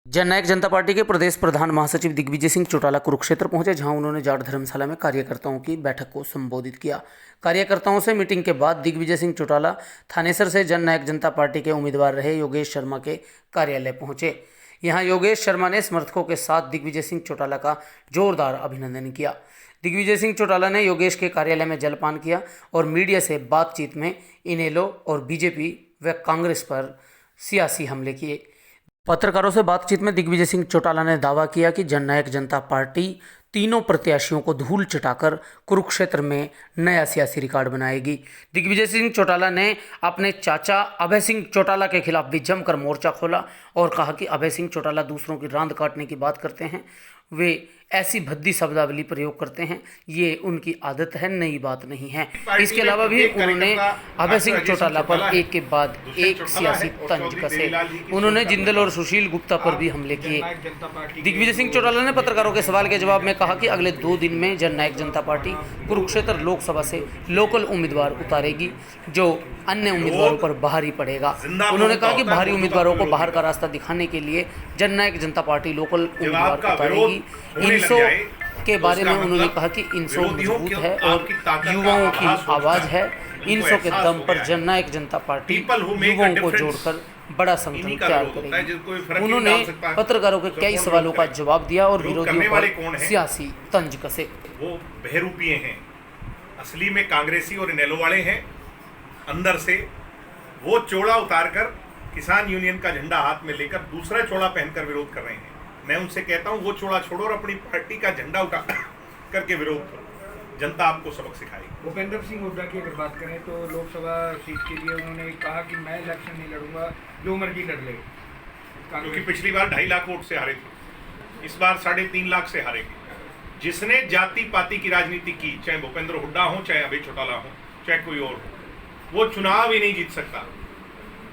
जननायक जनता party के प्रदेश प्रधान महासचिव दिग्विजय सिंह चौटाला कुरुक्षेत्र पहुंचे, जहां उन्होंने जाट धर्मशाला में कार्यकर्ताओं की बैठक को संबोधित किया। कार्यकर्ताओं से मीटिंग के बाद दिग्विजय सिंह चौटाला थानेसर से जननायक जनता पार्टी के उम्मीदवार रहे योगेश शर्मा के कार्यालय पहुंचे। यहां योगेश शर्मा ने समर्थकों के साथ दिग्विजय सिंह चौटाला का जोरदार अभिनंदन किया। दिग्विजय सिंह चौटाला ने योगेश के कार्यालय में जलपान किया और मीडिया से बातचीत में इनेलो और बीजेपी व कांग्रेस पर सियासी हमले किए। पत्रकारों से बातचीत में दिग्विजय सिंह चौटाला ने दावा किया कि जननायक जनता पार्टी तीनों प्रत्याशियों को धूल चटाकर कुरुक्षेत्र में नया सियासी रिकॉर्ड बनाएगी। दिग्विजय सिंह चौटाला ने अपने चाचा अभय सिंह चौटाला के खिलाफ भी जमकर मोर्चा खोला और कहा कि अभय सिंह चौटाला दूसरों की रांद काटने की बात करते हैं, वे ऐसी भद्दी शब्दावली प्रयोग करते हैं, ये उनकी आदत है, नई बात नहीं है। इसके अलावा भी उन्होंने अभय सिंह चौटाला पर एक के बाद एक सियासी तंज कसे। उन्होंने जिंदल और सुशील गुप्ता पर भी हमले किए। दिग्विजय सिंह चौटाला ने पत्रकारों के सवाल के जवाब में कहा कि अगले 2 दिन में जननायक जनता पार्टी कुरुक्षेत्र लोकसभा से लोकल उम्मीदवार उतारेगी, जो अन्य उम्मीदवारों पर बाहरी पड़ेगा। उन्होंने कहा कि बाहरी उम्मीदवारों को बाहर का रास्ता दिखाने के लिए जननायक जनता पार्टी लोकल उम्मीदवार उतारेगी। इनसो के बारे में उन्होंने कहा कि इनसो मजबूत है और युवाओं की आवाज़ है। इनसो के दम पर जननायक जनता पार्टी युवाओं को जोड़कर बड़ा संगठन तैयार करेगी। उन्होंने पत्रकारों के कई सवालों का जवाब दिया और विरोधियों पर सियासी तंज कसे। वो बहरूपिये हैं, असली में कांग्रेसी और इनेलो वाले हैं। अंदर से वो चोला उतारकर किसान यूनियन का झंडा हाथ में लेकर दूसरा चोला पहनकर विरोध कर रहे हैं। मैं उनसे कहता हूं वो चोला छोड़ो और अपनी पार्टी का झंडा उठा करके विरोध करो, जनता आपको सबक सिखाएगी। भूपेंद्र सिंह हुड्डा की अगर बात करें तो लोकसभा सीट के लिए उन्होंने कहा कि मैं इलेक्शन नहीं लड़ूंगा, जो मर्जी लड़ ले, क्योंकि पिछली बार 2.5 लाख वोट से हारे थे, इस बार 3.5 लाख से हारेंगे। जिसने जाति पाति की राजनीति की, चाहे भूपेंद्र हुड्डा हो, चाहे अभय चौटाला हो, चाहे कोई और हो, वो चुनाव ही नहीं जीत सकता।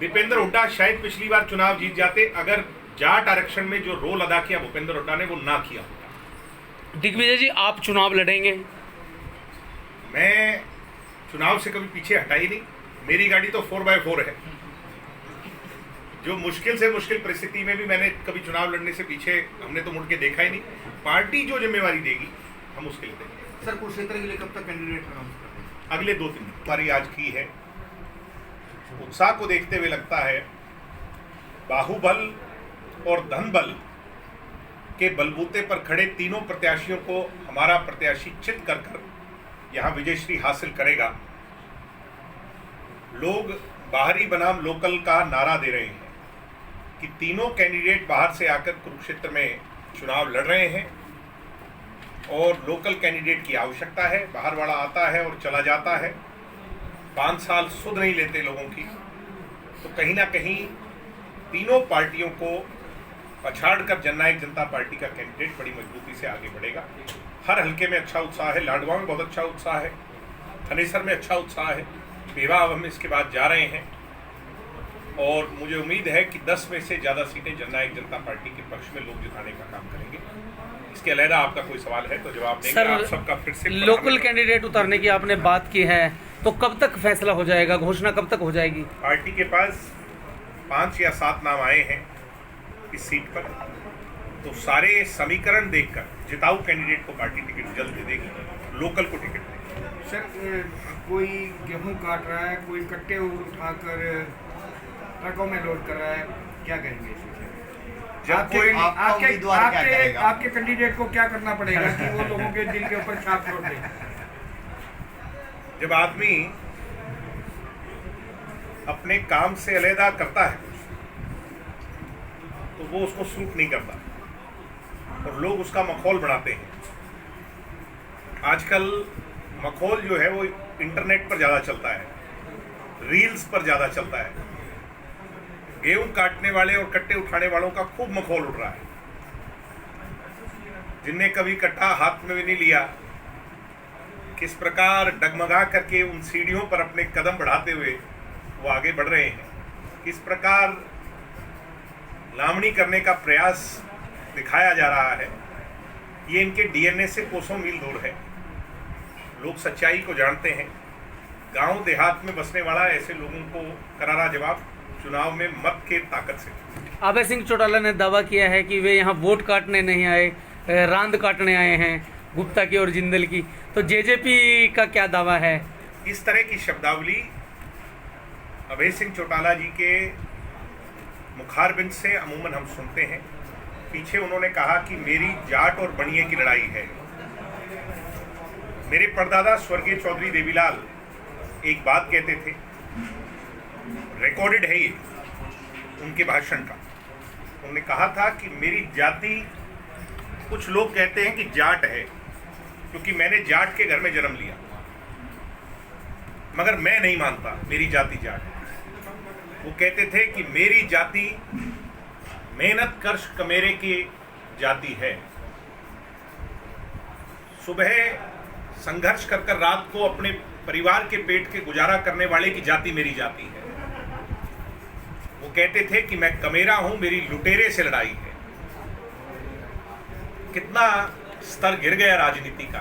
दीपेंद्र हुड्डा शायद पिछली बार चुनाव जीत जाते अगर जाट आरक्षण में जो रोल अदा किया भूपेंद्र हुड्डा ने वो ना किया होता। दिग्विजय जी, आप चुनाव लड़ेंगे? मैं चुनाव से कभी पीछे हटा ही नहीं। मेरी गाड़ी तो 4x4 है। जो मुश्किल से मुश्किल परिस्थिति में भी मैंने कभी चुनाव लड़ने से पीछे हमने तो मुड़ के देखा ही नहीं। पार्टी जो जिम्मेवारी देगी हम उसके लिए देंगे। सर, कुरुक्षेत्र के लिए कब तक कैंडिडेट अनाउंस कर देंगे? अगले 2 दिन हमारी आज की है। उत्साह को देखते हुए लगता है बाहुबल और धनबल के बलबूते पर खड़े तीनों प्रत्याशियों को हमारा प्रत्याशी चित कर यहां विजयश्री हासिल करेगा। लोग बाहरी बनाम लोकल का नारा दे रहे हैं कि तीनों कैंडिडेट बाहर से आकर कुरुक्षेत्र में चुनाव लड़ रहे हैं और लोकल कैंडिडेट की आवश्यकता है। बाहर वाला आता है और चला जाता है, 5 साल सुध नहीं लेते लोगों की। तो कहीं ना कहीं तीनों पार्टियों को पछाड़कर जननायक जनता पार्टी का कैंडिडेट बड़ी मजबूती से आगे बढ़ेगा। हर हलके में अच्छा उत्साह है, लाडवा में बहुत अच्छा उत्साह है, थनेसर में अच्छा उत्साह है, पेवा अब हम इसके बाद जा रहे हैं और मुझे उम्मीद है कि 10 में से ज़्यादा सीटें जननायक जनता पार्टी के पक्ष में लोग जिताने का काम करेंगे। इसके अलावा आपका कोई सवाल है तो जवाब देंगे। सर, आप सबका फिर से लोकल कैंडिडेट उतारने की आपने बात की है, तो कब तक फैसला हो जाएगा, घोषणा कब तक हो जाएगी? पार्टी के पास 5 या 7 नाम आए हैं इस सीट पर, तो सारे समीकरण देखकर जिताऊ कैंडिडेट को पार्टी टिकट जल्द दे देगी, लोकल को टिकट देगी। सर, कोई गेहूं काट रहा है, कोई कट्टे उठाकर ट्रकों में लोड कर रहा है, क्या करेंगे इस विषय में? आपके कैंडिडेट को क्या करना पड़ेगा कि वो लोगों के दिल के ऊपर छाप छोड़ दे? जब आदमी अपने काम से अलहदा करता है तो वो उसको सूट नहीं करता और लोग उसका मखौल बनाते हैं। आजकल मखौल जो है वो इंटरनेट पर ज़्यादा चलता है, रील्स पर ज़्यादा चलता है। गेहूं काटने वाले और कट्टे उठाने वालों का खूब मखौल उठ रहा है। जिनने कभी कट्टा हाथ में भी नहीं लिया, किस प्रकार डगमगा करके उन सीढ़ियों पर अपने कदम बढ़ाते हुए वो आगे बढ़ रहे हैं, किस प्रकार लामणी करने का प्रयास दिखाया जा रहा है, ये इनके डीएनए से कोसों मील दूर है। लोग सच्चाई को जानते हैं। गांव देहात में बसने वाला ऐसे लोगों को करारा जवाब चुनाव में मत के ताकत से अभय सिंह चौटाला ने दावा किया है कि वे यहाँ वोट काटने नहीं आए, रांद काटने आए हैं, गुप्ता की और जिंदल की। तो जेजेपी का क्या दावा है? इस तरह की शब्दावली अभय सिंह चौटाला जी के मुखारबिंद से अमूमन हम सुनते हैं। पीछे उन्होंने कहा कि मेरी जाट और बनिए की लड़ाई है। मेरे परदादा स्वर्गीय चौधरी देवीलाल एक बात कहते थे, रिकॉर्डेड है ये उनके भाषण का। उन्होंने कहा था कि मेरी जाति, कुछ लोग कहते हैं कि जाट है क्योंकि मैंने जाट के घर में जन्म लिया, मगर मैं नहीं मानता मेरी जाति जाट है। वो कहते थे कि मेरी जाति मेहनत कर्श कमेरे की जाति है। सुबह संघर्ष कर कर रात को अपने परिवार के पेट के गुजारा करने वाले की जाति मेरी जाति है। वो कहते थे कि मैं कमेरा हूं, मेरी लुटेरे से लड़ाई है। कितना स्तर गिर गया राजनीति का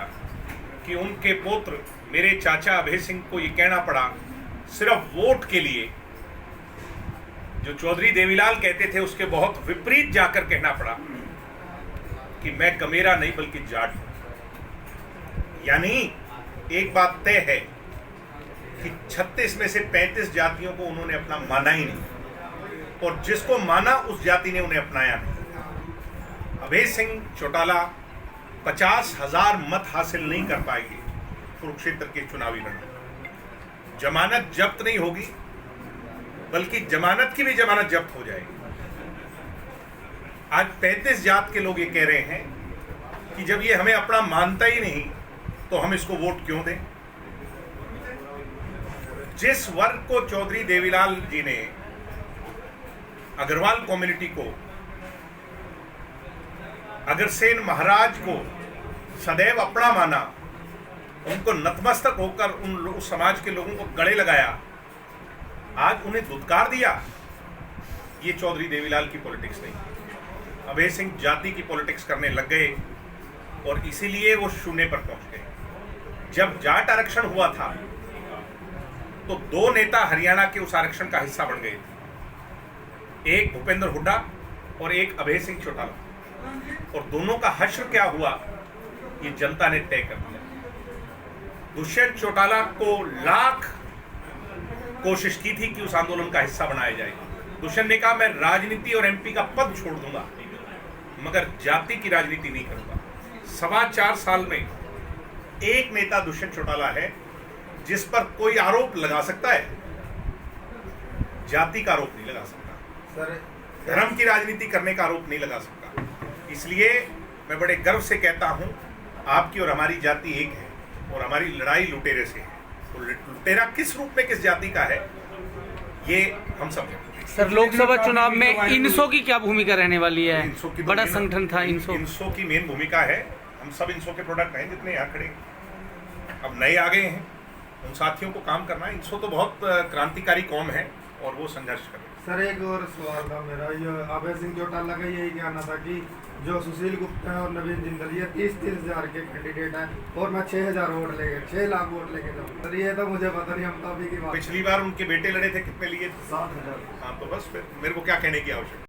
कि उनके पुत्र मेरे चाचा अभय सिंह को ये कहना पड़ा सिर्फ वोट के लिए, जो चौधरी देवीलाल कहते थे उसके बहुत विपरीत जाकर कहना पड़ा कि मैं कमेरा नहीं बल्कि जाट हूं। यानी एक बात तय है कि 36 में से 35 जातियों को उन्होंने अपना माना ही नहीं, और जिसको माना उस जाति ने उन्हें अपनाया नहीं। अभय सिंह चौटाला 50,000 मत हासिल नहीं कर पाएंगे कुरुक्षेत्र के चुनावी लड़ाई। जमानत जब्त नहीं होगी, बल्कि जमानत की भी जमानत जब्त हो जाएगी। आज 35 जात के लोग ये कह रहे हैं कि जब ये हमें अपना मानता ही नहीं तो हम इसको वोट क्यों दें। जिस वर्ग को चौधरी देवीलाल जी ने, अग्रवाल कम्युनिटी को, अग्रसेन महाराज को सदैव अपना माना, उनको नतमस्तक होकर उस समाज के लोगों को गले लगाया, आज उन्हें धुतकार दिया। ये चौधरी देवीलाल की पॉलिटिक्स नहीं। अभय सिंह जाति की पॉलिटिक्स करने लग गए और इसीलिए वो शून्य पर पहुंच गए। जब जाट आरक्षण हुआ था तो 2 नेता हरियाणा के उस आरक्षण का हिस्सा बन गए थे, एक भूपेंद्र हुड्डा और एक अभय सिंह चौटाला, और दोनों का हश्र क्या हुआ ये जनता ने तय कर दिया। दुष्यंत चौटाला को लाख कोशिश की थी कि उस आंदोलन का हिस्सा बनाया जाए। दुष्यंत ने कहा मैं राजनीति और एमपी का पद छोड़ दूंगा, मगर जाति की राजनीति नहीं करूंगा। 4.25 साल में एक नेता दुष्यंत चौटाला है जिस पर कोई आरोप लगा सकता है, जाति का आरोप नहीं लगा सकता, धर्म की राजनीति करने का आरोप नहीं लगा सकता। इसलिए मैं बड़े गर्व से कहता हूं, आपकी और हमारी जाति एक है और हमारी लड़ाई लुटेरे से है। तो लुटेरा किस रूप में किस जाति का है ये हम सब जानते हैं। सर, लोकसभा चुनाव में इनसो की क्या भूमिका रहने वाली है? बड़ा संगठन था इनसो की मेन भूमिका है। हम सब इनसो के प्रोडक्ट हैं जितने यहाँ खड़े, अब नए आ गए हैं, उन साथियों को काम करना है। इनसो तो बहुत क्रांतिकारी कौम है और वो संघर्ष करे। सर, एक और सवाल था मेरा, ये अभय सिंह चौटाला का यही कहना था कि जो सुशील गुप्ता है और नवीन जिंदल, ये 30,000 के कैंडिडेट हैं और मैं 6,000 वोट लेके 6 लाख वोट लेके जाऊँ। सर, ये तो मुझे पता नहीं, हम तो अभी की बात। पिछली बार उनके बेटे लड़े थे, कितने लिए? 7,000। हाँ, तो बस फिर मेरे को क्या कहने की आवश्यकता।